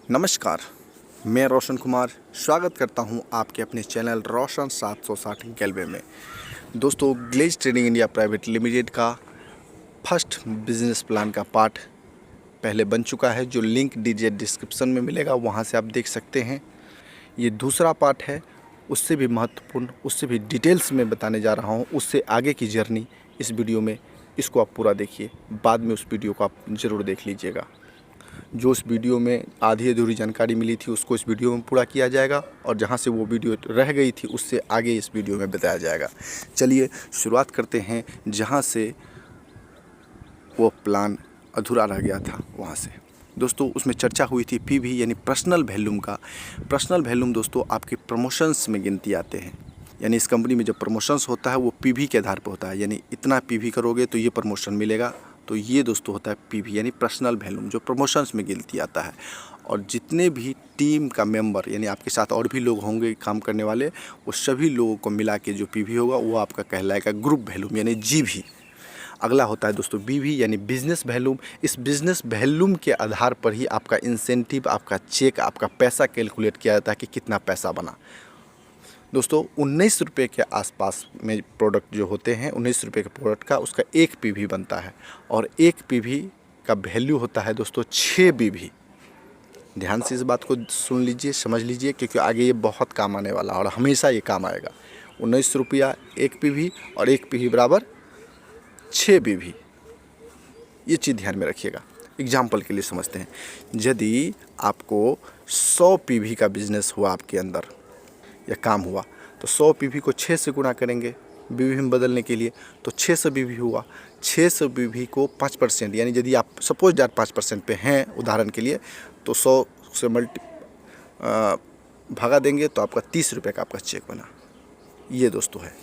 नमस्कार, मैं रोशन कुमार स्वागत करता हूं आपके अपने चैनल रोशन 760 गैलवे में। दोस्तों, glaze trading India private limited का फर्स्ट बिजनेस प्लान का पार्ट पहले बन चुका है, जो लिंक डीजे डिस्क्रिप्शन में मिलेगा, वहां से आप देख सकते हैं। ये दूसरा पार्ट है, उससे भी महत्वपूर्ण, उससे भी डिटेल्स में बताने जा रहा हूं, उससे आगे की जर्नी इस वीडियो में। इसको आप पूरा देखिए, बाद में उस वीडियो को आप ज़रूर देख लीजिएगा। जो उस वीडियो में आधी अधूरी जानकारी मिली थी उसको इस वीडियो में पूरा किया जाएगा, और जहां से वो वीडियो रह गई थी उससे आगे इस वीडियो में बताया जाएगा। चलिए शुरुआत करते हैं जहां से वो प्लान अधूरा रह गया था वहां से। दोस्तों, उसमें चर्चा हुई थी पीवी यानी पर्सनल वैल्यूम का। पर्सनल वैल्यूम दोस्तों आपके प्रमोशंस में गिनती आते हैं। यानी इस कंपनी में जब प्रमोशंस होता है वो पीवी के आधार पर होता है, यानी इतना पीवी करोगे तो ये प्रमोशन मिलेगा। तो ये दोस्तों होता है पीवी यानी पर्सनल वैल्यूम, जो प्रमोशंस में गिनती आता है। और जितने भी टीम का मेंबर यानी आपके साथ और भी लोग होंगे काम करने वाले, वो सभी लोगों को मिला के जो पीवी होगा वो आपका कहलाएगा ग्रुप वैल्यूम यानी जीवी। अगला होता है दोस्तों बीवी यानी बिजनेस वैल्यूम। इस बिजनेस वैल्यूम के आधार पर ही आपका इंसेंटिव, आपका चेक, आपका पैसा कैलकुलेट किया जाता है कि कितना पैसा बना। दोस्तों, 19 रुपये के आसपास में प्रोडक्ट जो होते हैं, 19 रुपये के प्रोडक्ट का उसका एक पीवी बनता है, और एक पीवी का वैल्यू होता है दोस्तों 6 पीवी। ध्यान से इस बात को सुन लीजिए, समझ लीजिए, क्योंकि आगे ये बहुत काम आने वाला है और हमेशा ये काम आएगा। 19 रुपया एक पीवी और एक पीवी बराबर 6 पीवी। ये चीज़ ध्यान में रखिएगा। एग्जाम्पल के लिए समझते हैं, यदि आपको 100 पीवी का बिजनेस हुआ आपके अंदर या काम हुआ, तो 100 पीवी को 6 से गुणा करेंगे बीवी में बदलने के लिए, तो 600 बीवी हुआ। 600 बीवी को 5%, यानी यदि आप सपोज दैट 5% पे हैं उदाहरण के लिए, तो 100 से भागा देंगे तो आपका 30 रुपये का आपका चेक बना। ये दोस्तों है।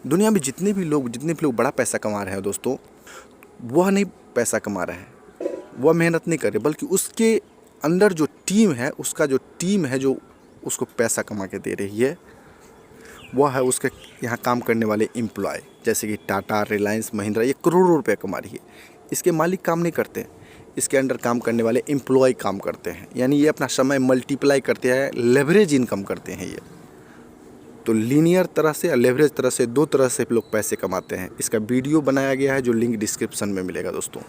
दुनिया में जितने भी लोग बड़ा पैसा कमा रहे हैं दोस्तों, वह नहीं पैसा कमा रहे हैं, वह मेहनत नहीं कर रहे, बल्कि उसके अंदर जो टीम है, उसका जो टीम है जो उसको पैसा कमा के दे रही है, वह है उसके यहाँ काम करने वाले एम्प्लॉय। जैसे कि टाटा, रिलायंस, महिंद्रा, ये करोड़ों रुपए कमा रही है। इसके मालिक काम नहीं करते, इसके अंडर काम करने वाले एम्प्लॉय काम करते हैं। यानी ये अपना समय मल्टीप्लाई करते हैं, लेवरेज इनकम करते हैं ये। तो लीनियर तरह से या लेवरेज तरह से, दो तरह से लोग पैसे कमाते हैं। इसका वीडियो बनाया गया है जो लिंक डिस्क्रिप्शन में मिलेगा दोस्तों।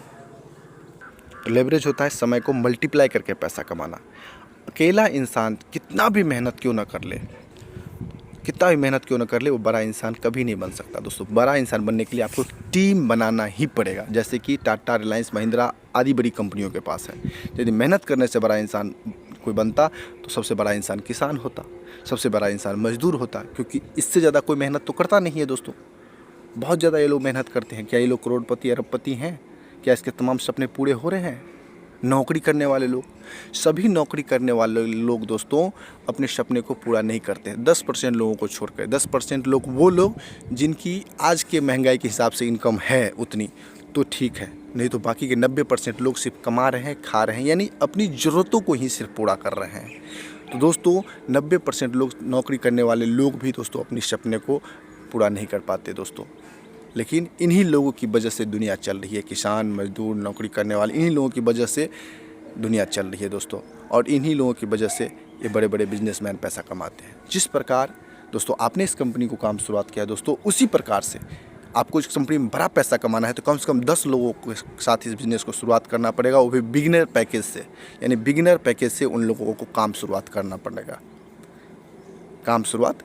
लेवरेज होता है समय को मल्टीप्लाई करके पैसा कमाना। अकेला इंसान कितना भी मेहनत क्यों ना कर ले, वो बड़ा इंसान कभी नहीं बन सकता दोस्तों। बड़ा इंसान बनने के लिए आपको टीम बनाना ही पड़ेगा, जैसे कि टाटा, रिलायंस, महिंद्रा आदि बड़ी कंपनियों के पास है। यदि मेहनत करने से बड़ा इंसान कोई बनता, तो सबसे बड़ा इंसान किसान होता, सबसे बड़ा इंसान मजदूर होता, क्योंकि इससे ज़्यादा कोई मेहनत तो करता नहीं है दोस्तों। बहुत ज़्यादा ये लोग मेहनत करते हैं। क्या ये लोग करोड़पति, अरबपति हैं? क्या इसके तमाम सपने पूरे हो रहे हैं? नौकरी करने वाले लोग, सभी नौकरी करने वाले लोग दोस्तों अपने सपने को पूरा नहीं करते हैं। 10% लोगों को छोड़कर, 10% लोग वो लोग जिनकी आज के महंगाई के हिसाब से इनकम है उतनी, तो ठीक है, नहीं तो बाकी के 90% लोग सिर्फ कमा रहे हैं, खा रहे हैं, यानी अपनी ज़रूरतों को ही सिर्फ पूरा कर रहे हैं। तो दोस्तों 90% लोग, नौकरी करने वाले लोग भी दोस्तों अपने सपने को पूरा नहीं कर पाते दोस्तों। लेकिन इन्हीं लोगों की वजह से दुनिया चल रही है। किसान, मजदूर, नौकरी करने वाले, इन्हीं लोगों की वजह से दुनिया चल रही है दोस्तों। और इन्हीं लोगों की वजह से ये बड़े बड़े बिजनेसमैन पैसा कमाते हैं। जिस प्रकार दोस्तों आपने इस कंपनी को काम शुरुआत किया दोस्तों, उसी प्रकार से आपको इस कंपनी में बड़ा पैसा कमाना है तो कम से कम 10 लोगों के साथ इस बिज़नेस को शुरुआत करना पड़ेगा, वो भी बिगिनर पैकेज से। यानी बिगिनर पैकेज से उन लोगों को काम शुरुआत करना पड़ेगा, काम शुरुआत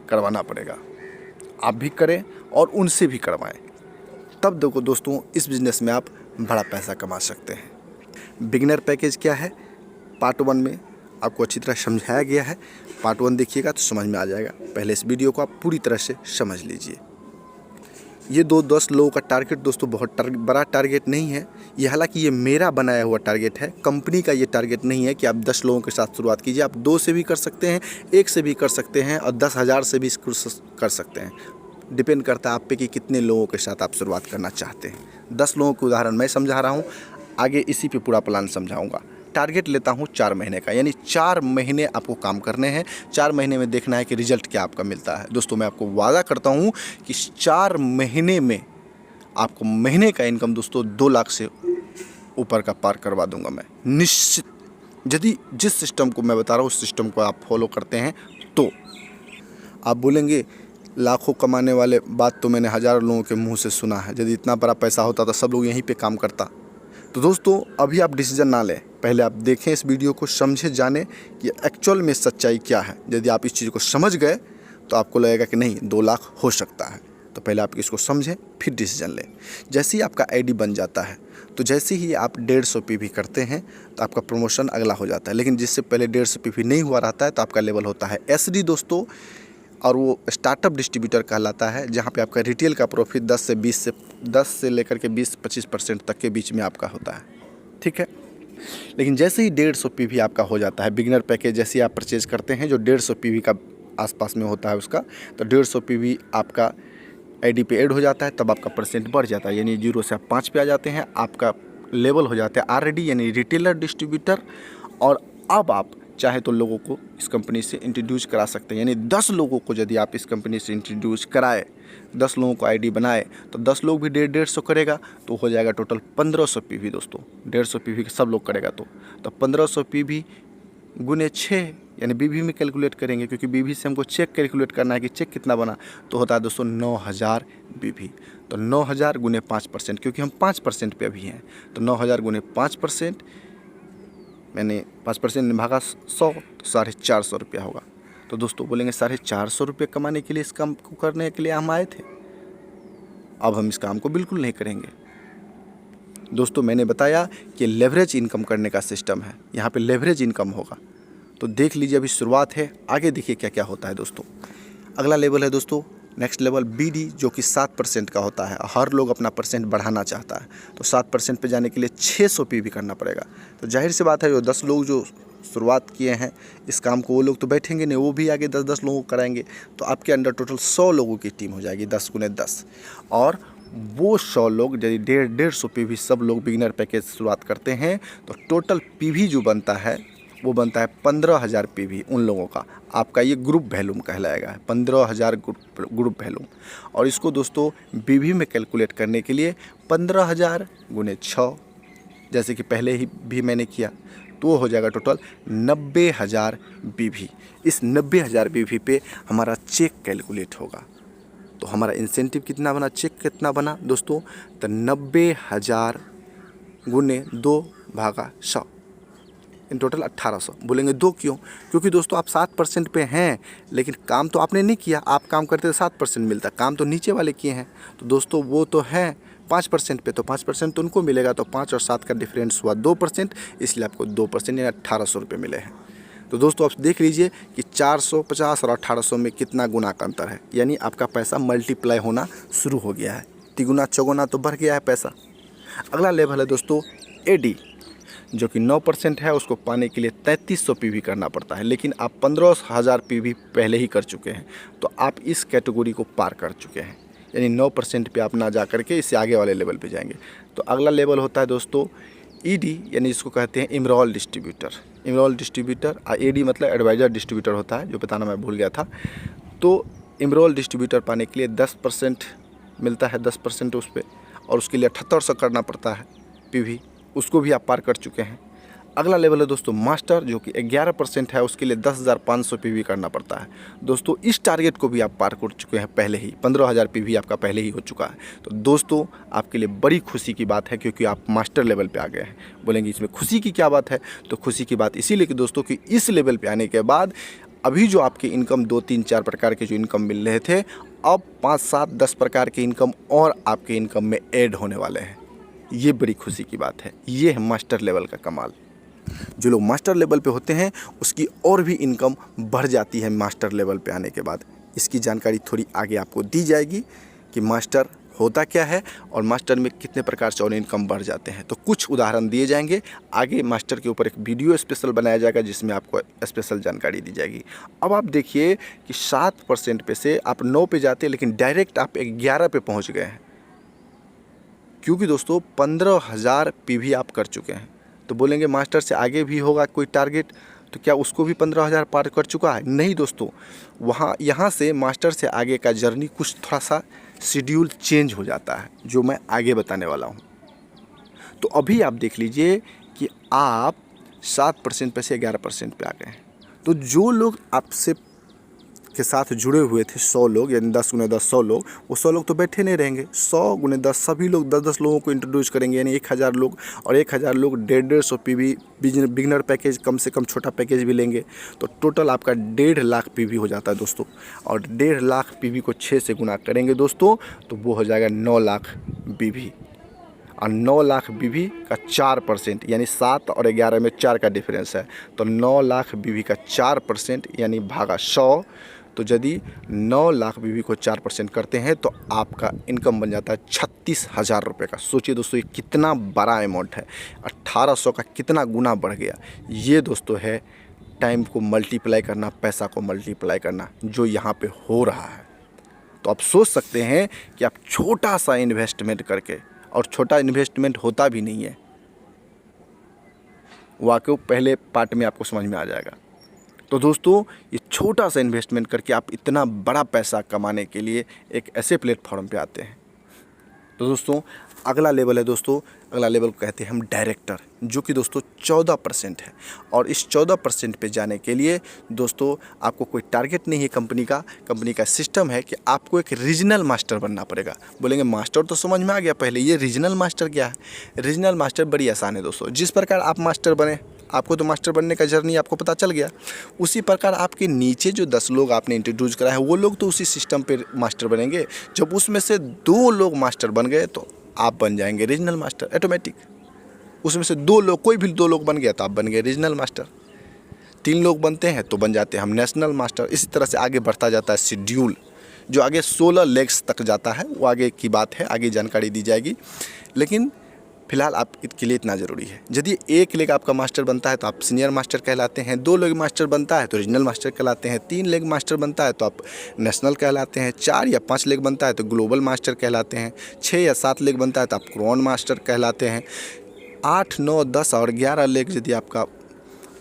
करवाना पड़ेगा। आप भी करें और उनसे भी करवाएं, तब देखो दोस्तों इस बिज़नेस में आप बड़ा पैसा कमा सकते हैं। बिगिनर पैकेज क्या है, पार्ट 1 में आपको अच्छी तरह समझाया गया है। पार्ट 1 देखिएगा तो समझ में आ जाएगा। पहले इस वीडियो को आप पूरी तरह से समझ लीजिए। ये 10 लोगों का टारगेट दोस्तों बहुत बड़ा टारगेट नहीं है ये। हालांकि ये मेरा बनाया हुआ टारगेट है, कंपनी का ये टारगेट नहीं है कि आप 10 लोगों के साथ शुरुआत कीजिए। आप 2 से भी कर सकते हैं, 1 से भी कर सकते हैं, और 10,000 से भी कर सकते हैं। डिपेंड करता है आप पे कि कितने लोगों के साथ आप शुरुआत करना चाहते हैं। 10 लोगों के उदाहरण मैं समझा रहा हूँ, आगे इसी पे पूरा प्लान समझाऊँगा। टारगेट लेता हूँ 4 महीने का, यानी 4 महीने आपको काम करने हैं। 4 महीने में देखना है कि रिजल्ट क्या आपका मिलता है। दोस्तों मैं आपको वादा करता हूँ कि 4 महीने में आपको महीने का इनकम दोस्तों 2 लाख से ऊपर का पार करवा दूंगा मैं, निश्चित यदि जिस सिस्टम को मैं बता रहा हूँ उस सिस्टम को आप फॉलो करते हैं तो। आप बोलेंगे लाखों कमाने वाले बात तो मैंने हज़ारों लोगों के मुंह से सुना है, यदि इतना बड़ा पैसा होता तो सब लोग यहीं पे काम करता। तो दोस्तों अभी आप डिसीजन ना लें, पहले आप देखें इस वीडियो को, समझे, जाने कि एक्चुअल में सच्चाई क्या है। यदि आप इस चीज़ को समझ गए तो आपको लगेगा कि नहीं 2 लाख हो सकता है। तो पहले आप इसको समझें फिर डिसीजन लें। जैसे ही आपका आईडी बन जाता है तो जैसे ही आप 150 पीवी करते हैं तो आपका प्रमोशन अगला हो जाता है। लेकिन जिससे पहले 150 पीवी नहीं हुआ रहता है तो आपका लेवल होता है एसडी दोस्तों, और वो स्टार्टअप डिस्ट्रीब्यूटर कहलाता है, जहाँ पे आपका रिटेल का प्रॉफिट 10 से लेकर के 20-25% तक के बीच में आपका होता है। ठीक है, लेकिन जैसे ही 150 पीवी आपका हो जाता है, बिगिनर पैकेज जैसे ही आप परचेज करते हैं जो 150 पीवी का आसपास में होता है उसका, तो 150 पीवी आपका आईडी पे ऐड हो जाता है, तब आपका परसेंट बढ़ जाता है, यानी 0 से आप 5 पे आ जाते हैं, आपका लेवल हो जाता है आरडी यानी रिटेलर डिस्ट्रीब्यूटर। और अब आप चाहे तो लोगों को इस कंपनी से इंट्रोड्यूस करा सकते हैं, यानी 10 लोगों को यदि आप इस कंपनी से इंट्रोड्यूस कराए, 10 लोगों को आईडी बनाए तो 10 लोग भी 150 करेगा तो हो जाएगा टोटल 1500 पीवी दोस्तों। 150 पीवी सब लोग करेगा तो 1500 पीवी गुने 6 यानी बीवी में कैलकुलेट करेंगे, क्योंकि बीवी से हमको चेक कैलकुलेट करना है कि चेक कितना बना, तो होता है दोस्तों 9000 बीवी। तो 9000 गुने 5%, क्योंकि हम 5% पे अभी हैं, तो 9000 गुने 5%, मैंने 5% भागा 100 तो 450 रुपया होगा। तो दोस्तों बोलेंगे 450 रुपये कमाने के लिए इस काम को करने के लिए हम आए थे, अब हम इस काम को बिल्कुल नहीं करेंगे। दोस्तों मैंने बताया कि लेवरेज इनकम करने का सिस्टम है, यहाँ पे लेवरेज इनकम होगा। तो देख लीजिए, अभी शुरुआत है, आगे देखिए क्या क्या होता है दोस्तों। अगला लेवल है दोस्तों नेक्स्ट लेवल बीडी, जो कि 7% का होता है। हर लोग अपना परसेंट बढ़ाना चाहता है, तो 7% पे जाने के लिए 600 पीवी करना पड़ेगा। तो जाहिर सी बात है जो 10 लोग जो शुरुआत किए हैं इस काम को, वो लोग तो बैठेंगे नहीं, वो भी आगे 10-10 लोगों को कराएंगे, तो आपके अंडर टोटल 100 लोगों की टीम हो जाएगी, 10 गुने 10। और वो 100 लोग यदि 150 पीवी सब लोग बिगिनर पैकेज शुरुआत करते हैं तो टोटल पीवी जो बनता है वो बनता है 15000 पीवी उन लोगों का। आपका ये ग्रुप वैल्यूम कहलाएगा, 15000 ग्रुप वैल्यूम। और इसको दोस्तों बीवी में कैलकुलेट करने के लिए 15000 गुने 6, जैसे कि पहले ही भी मैंने किया, तो हो जाएगा टोटल 90000 बीवी। इस 90000 बीवी पे हमारा चेक कैलकुलेट होगा। तो हमारा इंसेंटिव कितना बना, चेक कितना बना दोस्तों, तो 90000 गुने 2 भागा 100, इन टोटल 1800। बोलेंगे 2 क्यों? क्योंकि दोस्तों आप 7% पे हैं, लेकिन काम तो आपने नहीं किया, आप काम करते तो 7% मिलता, काम तो नीचे वाले किए हैं। तो दोस्तों वो तो हैं 5% पे, तो 5% तो उनको मिलेगा, तो 5 और 7 का डिफरेंस हुआ 2%, इसलिए आपको 2% यानी 1800 रुपये मिले हैं। तो दोस्तों आप देख लीजिए कि 450 और 1800 में कितना गुना का अंतर है, यानी आपका पैसा मल्टीप्लाई होना शुरू हो गया है, तिगुना चौगुना तो बढ़ गया है पैसा। अगला लेवल है दोस्तों एडी, जो कि 9% है, उसको पाने के लिए 3300 पीवी करना पड़ता है, लेकिन आप 15000 पीवी पहले ही कर चुके हैं, तो आप इस कैटेगरी को पार कर चुके हैं, यानी 9% पे आप ना जा करके इससे आगे वाले लेवल पे जाएंगे। तो अगला लेवल होता है दोस्तों ईडी, यानी इसको कहते हैं इमरोल डिस्ट्रीब्यूटर। इमरोल डिस्ट्रीब्यूटर, एडी मतलब एडवाइज़र डिस्ट्रीब्यूटर होता है, जो बताना मैं भूल गया था। तो इमरोल डिस्ट्रीब्यूटर पाने के लिए 10% मिलता है, 10% उस पर, और उसके लिए 7800 करना पड़ता है पीवी, उसको भी आप पार कर चुके हैं। अगला लेवल है दोस्तों मास्टर, जो कि 11% है, उसके लिए 10500 पीवी करना पड़ता है। दोस्तों इस टारगेट को भी आप पार कर चुके हैं पहले ही, 15000 पीवी आपका पहले ही हो चुका है। तो दोस्तों आपके लिए बड़ी खुशी की बात है, क्योंकि आप मास्टर लेवल पे आ गए हैं। बोलेंगे इसमें खुशी की क्या बात है, तो खुशी की बात इसीलिए कि दोस्तों कि इस लेवल पे आने के बाद अभी जो आपके इनकम 2-3-4 प्रकार के जो इनकम मिल रहे थे, अब 5-7-10 प्रकार के इनकम और आपके इनकम में ऐड होने वाले हैं। ये बड़ी खुशी की बात है, ये है मास्टर लेवल का कमाल। जो लोग मास्टर लेवल पे होते हैं उसकी और भी इनकम बढ़ जाती है मास्टर लेवल पे आने के बाद। इसकी जानकारी थोड़ी आगे आपको दी जाएगी कि मास्टर होता क्या है और मास्टर में कितने प्रकार से और इनकम बढ़ जाते हैं। तो कुछ उदाहरण दिए जाएंगे, आगे मास्टर के ऊपर एक वीडियो स्पेशल बनाया जाएगा जिसमें आपको स्पेशल जानकारी दी जाएगी। अब आप देखिए कि 7% पे से आप 9 पे जाते हैं, लेकिन डायरेक्ट आप 11 पे पहुँच गए हैं, क्योंकि दोस्तों 15000 पीवी आप कर चुके हैं। तो बोलेंगे मास्टर से आगे भी होगा कोई टारगेट, तो क्या उसको भी 15000 पार कर चुका है? नहीं दोस्तों, यहाँ से मास्टर से आगे का जर्नी कुछ थोड़ा सा शेड्यूल चेंज हो जाता है, जो मैं आगे बताने वाला हूँ। तो अभी आप देख लीजिए कि आप 7% पे से 11% पे आ गए हैं। तो जो लोग आपसे के साथ जुड़े हुए थे 100 लोग, यानी 10 गुने 10 100 लोग, वो 100 लोग तो बैठे नहीं रहेंगे। 100 गुने 10 सभी लोग 10-10 लोगों को इंट्रोड्यूस करेंगे, यानी 1000 लोग, और 1000 लोग 150 PV बिगनर पैकेज, कम से कम छोटा पैकेज भी लेंगे, तो टोटल आपका 1.5 लाख PV हो जाता है दोस्तों। और 1.5 लाख PV को 6 से गुना करेंगे दोस्तों, तो वो हो जाएगा 9 लाख PV। और 9 लाख BV का 4%, यानी 7 और 11 में 4 का डिफरेंस है, तो 9 लाख BV का 4% यानी भागा 100। तो यदि 9 लाख BV को 4% करते हैं तो आपका इनकम बन जाता है 36,000 रुपये का। सोचिए दोस्तों, ये कितना बड़ा अमाउंट है। 1800 का कितना गुना बढ़ गया। ये दोस्तों है टाइम को मल्टीप्लाई करना, पैसा को मल्टीप्लाई करना, जो यहाँ पे हो रहा है। तो आप सोच सकते हैं कि आप छोटा सा इन्वेस्टमेंट करके, और छोटा इन्वेस्टमेंट होता भी नहीं है, वाकई पहले पार्ट में आपको समझ में आ जाएगा। तो दोस्तों, ये छोटा सा इन्वेस्टमेंट करके आप इतना बड़ा पैसा कमाने के लिए एक ऐसे प्लेटफॉर्म पे आते हैं। तो दोस्तों, अगला लेवल है दोस्तों, अगला लेवल को कहते हैं हम डायरेक्टर, जो कि दोस्तों 14% है। और इस 14% पे जाने के लिए दोस्तों आपको कोई टारगेट नहीं है कंपनी का सिस्टम है कि आपको एक रीजनल मास्टर बनना पड़ेगा। बोलेंगे मास्टर तो समझ में आ गया, पहले ये रीजनल मास्टर क्या है। रीजनल मास्टर बड़ी आसान है दोस्तों। जिस प्रकार आप मास्टर बने, आपको तो मास्टर बनने का जर्नी आपको पता चल गया, उसी प्रकार आपके नीचे जो 10 लोग आपने इंट्रोड्यूस करा है, वो लोग तो उसी सिस्टम पे मास्टर बनेंगे। जब उसमें से 2 लोग मास्टर बन गए तो आप बन जाएंगे रीजनल मास्टर ऑटोमेटिक। उसमें से 2 लोग, कोई भी 2 लोग बन गया तो आप बन गए रीजनल मास्टर। 3 लोग बनते हैं तो बन जाते हैं हम नेशनल मास्टर। इसी तरह से आगे बढ़ता जाता है शेड्यूल, जो आगे 16 लेग्स तक जाता है, वो आगे की बात है, आगे जानकारी दी जाएगी। लेकिन फिलहाल आपके लिए इतना ज़रूरी है, यदि 1 लेग आपका मास्टर बनता है तो आप सीनियर मास्टर कहलाते हैं, 2 लेग मास्टर बनता है तो रीजनल मास्टर कहलाते हैं, 3 लेग मास्टर बनता है तो आप नेशनल कहलाते हैं, 4 या 5 लेग बनता है तो ग्लोबल मास्टर कहलाते हैं, 6 या 7 लेग बनता है तो आप क्राउन मास्टर कहलाते हैं, 8, 9, 10 और 11 लेग यदि आपका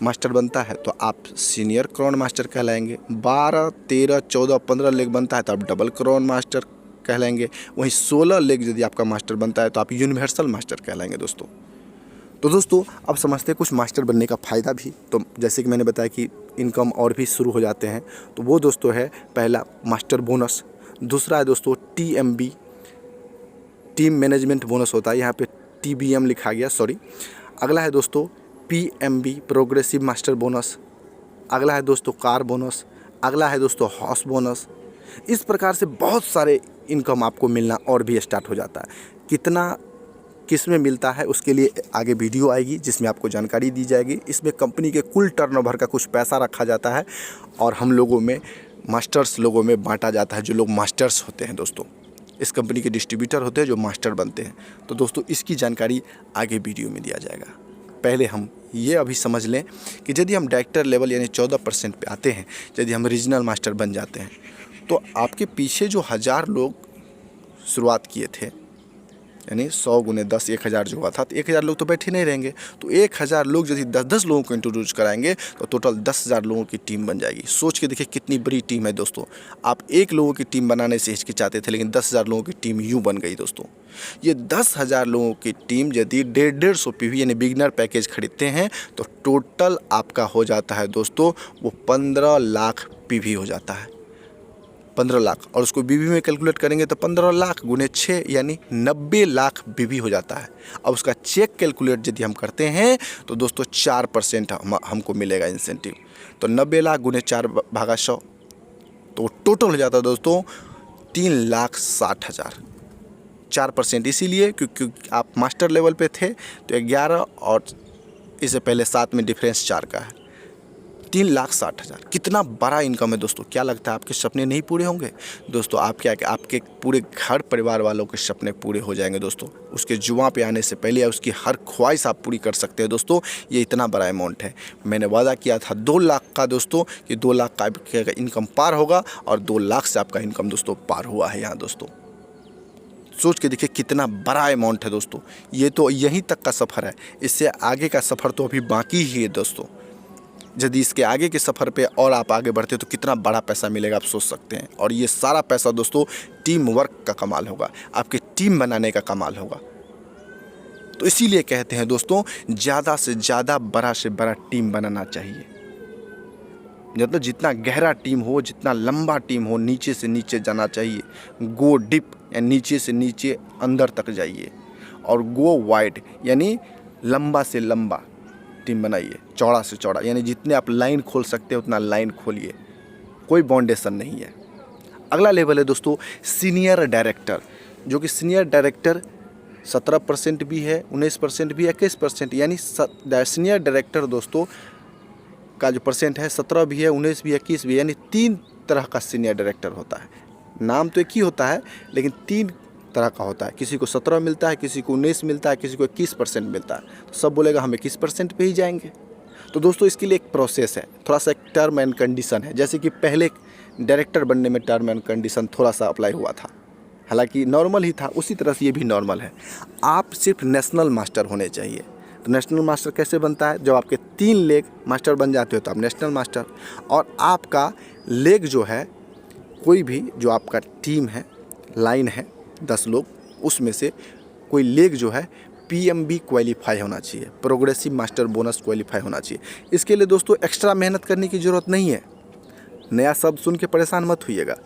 मास्टर बनता है तो आप सीनियर क्राउन मास्टर कहलाएंगे, 12, 13, 14, 15 लेग बनता है तो आप डबल क्राउन मास्टर कहलाएंगे, वहीं 16 लेग यदि आपका मास्टर बनता है तो आप यूनिवर्सल मास्टर कहलाएंगे दोस्तों। तो दोस्तों, अब समझते हैं कुछ मास्टर बनने का फ़ायदा भी। तो जैसे कि मैंने बताया कि इनकम और भी शुरू हो जाते हैं, तो वो दोस्तों है पहला मास्टर बोनस, दूसरा है दोस्तों TMB, टीम मैनेजमेंट बोनस होता है, यहाँ पे TBM लिखा गया, सॉरी। अगला है दोस्तों PMB प्रोग्रेसिव मास्टर बोनस, अगला है दोस्तों कार बोनस, अगला है दोस्तों हाउस बोनस। इस प्रकार से बहुत सारे इनकम आपको मिलना और भी स्टार्ट हो जाता है। कितना किस में मिलता है उसके लिए आगे वीडियो आएगी जिसमें आपको जानकारी दी जाएगी। इसमें कंपनी के कुल टर्नओवर का कुछ पैसा रखा जाता है और हम लोगों में मास्टर्स लोगों में बांटा जाता है, जो लोग मास्टर्स होते हैं दोस्तों। इस कंपनी के डिस्ट्रीब्यूटर होते हैं जो मास्टर बनते हैं। तो दोस्तों, इसकी जानकारी आगे वीडियो में दिया जाएगा। पहले हम ये अभी समझ लें कि यदि हम डायरेक्टर लेवल यानी 14% पे आते हैं, यदि हम रीजनल मास्टर बन जाते हैं, तो आपके पीछे जो 1000 लोग शुरुआत किए थे, यानी 100 गुने 10 1000 जो हुआ था, तो 1000 लोग तो बैठे नहीं रहेंगे। तो 1000 लोग यदि 10-10 लोगों को इंट्रोड्यूस कराएंगे तो टोटल 10,000 लोगों की टीम बन जाएगी। सोच के देखिए कितनी बड़ी टीम है दोस्तों। आप 1 लोगों की टीम बनाने से हिचकिचाते थे, लेकिन 10,000 लोगों की टीम यूँ बन गई दोस्तों। ये 10,000 लोगों की टीम यदि 150 PV यानी बिगनर पैकेज खरीदते हैं तो टोटल आपका हो जाता है दोस्तों वो 15 लाख PV हो जाता है, 15 लाख। और उसको BV में कैलकुलेट करेंगे तो 15 लाख गुने 6 यानी 90 लाख BV हो जाता है। अब उसका चेक कैलकुलेट यदि हम करते हैं तो दोस्तों 4% हमको मिलेगा इंसेंटिव। तो 90 लाख गुने 4 भागा 100, तो टोटल हो जाता है दोस्तों 3,60,000। 4% इसीलिए क्योंकि आप मास्टर लेवल पे थे तो 11 और इससे पहले 7 में डिफरेंस 4 का है, 3,60,000। कितना बड़ा इनकम है दोस्तों। क्या लगता है आपके सपने नहीं पूरे होंगे दोस्तों? आपके पूरे घर परिवार वालों के सपने पूरे हो जाएंगे दोस्तों। उसके जुआ पे आने से पहले उसकी हर ख्वाहिश आप पूरी कर सकते हैं दोस्तों। ये इतना बड़ा अमाउंट है। मैंने वादा किया था 2 लाख का दोस्तों कि 2 लाख का इनकम पार होगा, और 2 लाख से आपका इनकम दोस्तों पार हुआ है यहाँ दोस्तों। सोच के देखिए कितना बड़ा अमाउंट है दोस्तों। ये तो यहीं तक का सफ़र है, इससे आगे का सफ़र तो अभी बाकी ही है दोस्तों। यदि इसके आगे के सफ़र पे और आप आगे बढ़ते तो कितना बड़ा पैसा मिलेगा आप सोच सकते हैं। और ये सारा पैसा दोस्तों टीम वर्क का कमाल होगा, आपके टीम बनाने का कमाल होगा। तो इसीलिए कहते हैं दोस्तों, ज़्यादा से ज़्यादा बड़ा से बड़ा टीम बनाना चाहिए। मतलब जितना गहरा टीम हो, जितना लंबा टीम हो, नीचे से नीचे जाना चाहिए। गो डिप या नीचे से नीचे अंदर तक जाइए, और गो वाइड यानी लंबा से लंबा टीम बनाइए, चौड़ा से चौड़ा, यानी जितने आप लाइन खोल सकते हैं उतना लाइन खोलिए, कोई बाउंडेशन नहीं है। अगला लेवल है दोस्तों सीनियर डायरेक्टर, जो कि सीनियर डायरेक्टर 17% भी है, 19% भी है, 21%, यानी सीनियर डायरेक्टर दोस्तों का जो परसेंट है 17 भी है, 19 भी है, 21 भी है, यानी 3 तरह का सीनियर डायरेक्टर होता है। नाम तो एक ही होता है लेकिन 3 तरह का होता है। किसी को 17 मिलता है, किसी को 19 मिलता है, किसी को 21% मिलता है। तो सब बोलेगा हम 21% पे ही जाएंगे। तो दोस्तों इसके लिए एक प्रोसेस है, थोड़ा सा एक टर्म एंड कंडीशन है। जैसे कि पहले डायरेक्टर बनने में टर्म एंड कंडीशन थोड़ा सा अप्लाई हुआ था, हालांकि नॉर्मल ही था, उसी तरह से ये भी नॉर्मल है। आप सिर्फ नेशनल मास्टर होने चाहिए। तो नेशनल मास्टर कैसे बनता है? जब आपके 3 लेग मास्टर बन जाते हो तो आप नेशनल मास्टर। और आपका लेग जो है, कोई भी जो आपका टीम है, लाइन है 10 लोग, उसमें से कोई लेग जो है PMB क्वालिफाई होना चाहिए, प्रोग्रेसिव मास्टर बोनस क्वालिफाई होना चाहिए। इसके लिए दोस्तों एक्स्ट्रा मेहनत करने की ज़रूरत नहीं है। नया शब्द सुन के परेशान मत होइएगा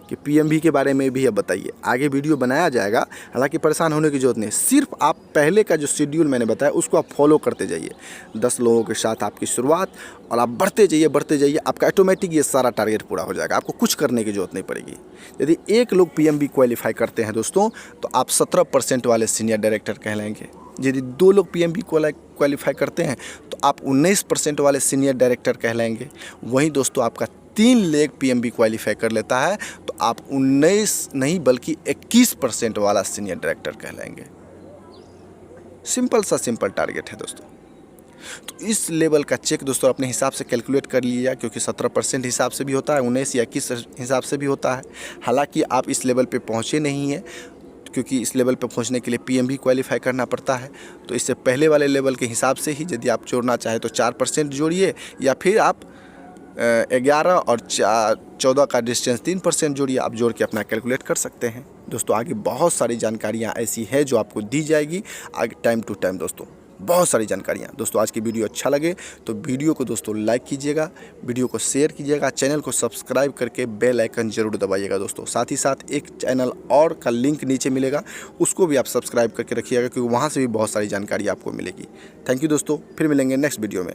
कि PMB के बारे में भी अब बताइए, आगे वीडियो बनाया जाएगा, हालांकि परेशान होने की ज़रूरत नहीं। सिर्फ आप पहले का जो शेड्यूल मैंने बताया उसको आप फॉलो करते जाइए। 10 लोगों के साथ आपकी शुरुआत, और आप बढ़ते जाइए, आपका ऑटोमेटिक ये सारा टारगेट पूरा हो जाएगा, आपको कुछ करने की ज़रूरत नहीं पड़ेगी। यदि 1 लोग PMB क्वालिफाई करते हैं दोस्तों, तो आप 17% वाले सीनियर डायरेक्टर कहलाएंगे। यदि 2 लोग PMB क्वालिफाई करते हैं तो आप 19% वाले सीनियर डायरेक्टर कहलाएंगे। वहीं दोस्तों आपका 3 लेग PMB क्वालिफाई कर लेता है तो आप 19 नहीं बल्कि 21% वाला सीनियर डायरेक्टर कहलाएंगे। सिंपल टारगेट है दोस्तों। तो इस लेवल का चेक दोस्तों अपने हिसाब से कैलकुलेट कर लीजिए, क्योंकि 17% हिसाब से भी होता है, 19 या 21 हिसाब से भी होता है। हालांकि आप इस लेवल पे पहुँचे नहीं हैं, क्योंकि इस लेवल पे पहुंचने के लिए PMB क्वालिफाई करना पड़ता है। तो इससे पहले वाले लेवल के हिसाब से ही यदि आप जोड़ना चाहें तो 4% जोड़िए, या फिर आप 11 और 14 का डिस्टेंस 3% जोड़िए। आप जोड़ के अपना कैलकुलेट कर सकते हैं दोस्तों। आगे बहुत सारी जानकारियाँ ऐसी है जो आपको दी जाएगी आगे टाइम टू टाइम दोस्तों, बहुत सारी जानकारियाँ। दोस्तों आज की वीडियो अच्छा लगे तो वीडियो को दोस्तों लाइक कीजिएगा, वीडियो को शेयर कीजिएगा, चैनल को सब्सक्राइब करके बेल आइकन जरूर दबाइएगा दोस्तों। साथ ही साथ एक चैनल और का लिंक नीचे मिलेगा, उसको भी आप सब्सक्राइब करके रखिएगा, क्योंकि वहाँ से भी बहुत सारी जानकारी आपको मिलेगी। थैंक यू दोस्तों, फिर मिलेंगे नेक्स्ट वीडियो में।